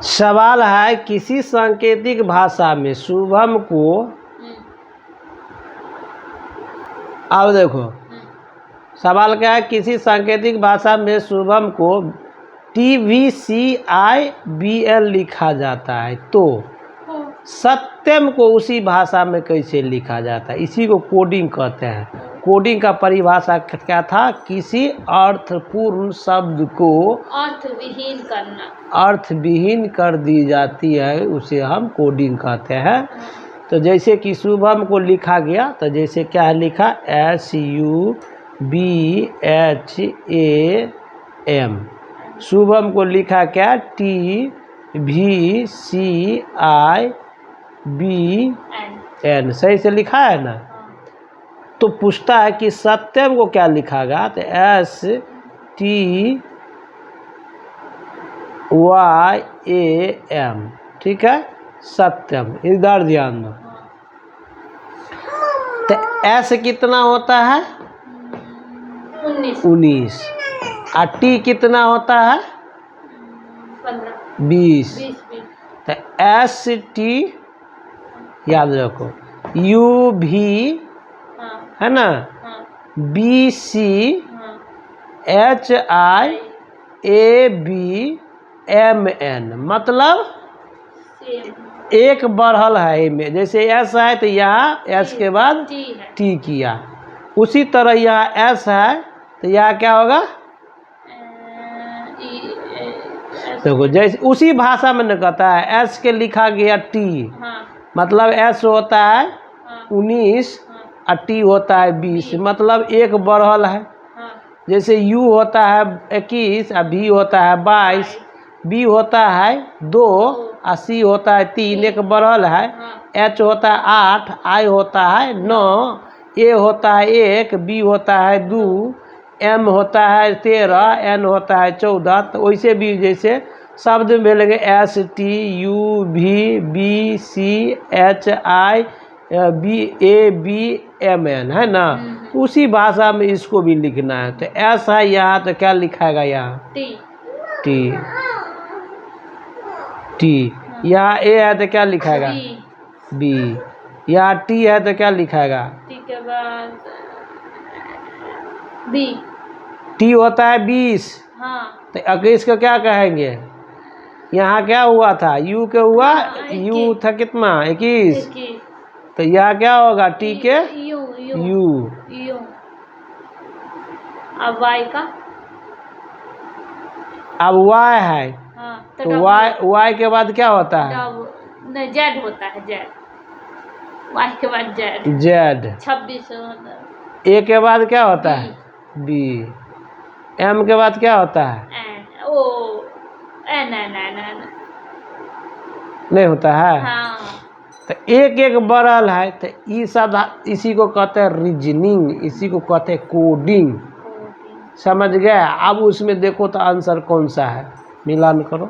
सवाल है किसी सांकेतिक भाषा में शुभम को, अब देखो सवाल क्या है, किसी सांकेतिक भाषा में शुभम को TVCIBL लिखा जाता है तो सत्यम को उसी भाषा में कैसे लिखा जाता है? इसी को कोडिंग कहते हैं। कोडिंग का परिभाषा क्या था? किसी अर्थपूर्ण शब्द को अर्थविहीन करना, अर्थविहीन कर दी जाती है, उसे हम कोडिंग कहते हैं। तो जैसे कि शुभम को लिखा गया, तो जैसे क्या है लिखा, SUBHAM। शुभम को लिखा क्या, TVCIBN। सही से लिखा है ना? तो पूछता है कि सत्यम को क्या लिखा गया, तो STYAM। ठीक है, सत्यम। इधर ध्यान दो। तो S कितना होता है? 19। और T कितना होता है? 20। तो ST याद रखो, UV है ना, BCHIABMN, मतलब एक बढ़ल है में। जैसे S है तो यहाँ S के बाद T किया, उसी तरह यहाँ S है तो यहाँ क्या होगा, देखो जैसे उसी भाषा में न कहता है, S के लिखा गया T, मतलब S होता है 19 और T होता है 20, मतलब एक बढ़ल है। जैसे U होता है 21 और V होता है 22, B होता है 2 और C होता है 3, एक बढ़ल है। H होता है 8, I होता है 9, A होता है 1, B होता है 2, M होता है 13, N होता है 14। तो वैसे भी जैसे शब्द में मिलेंगे STUVBCHIABMN, है ना? उसी भाषा में इसको भी लिखना है। तो S है यहाँ, तो क्या लिखाएगा यहाँ, T। यहाँ A है तो क्या लिखाएगा, B। यहाँ T है तो क्या लिखाएगा, T के बाद B। T होता है 20। तो 21 को क्या कहेंगे? यहाँ क्या हुआ था, U के हुआ, U था कितना, 21। तो यहाँ क्या होगा, T के U। अब Y का, अब Y है, तो Y के बाद क्या होता है, Z होता है, Z। Y के बाद Z। 26 होता है। A के बाद क्या होता है, B। M के बाद क्या होता है, नहीं होता है। तो एक एक बढ़ल है, तो इसी को कहते हैं रीजनिंग, इसी को कहते हैं कोडिंग। समझ गए? अब उसमें देखो तो आंसर कौन सा है, मिलान करो।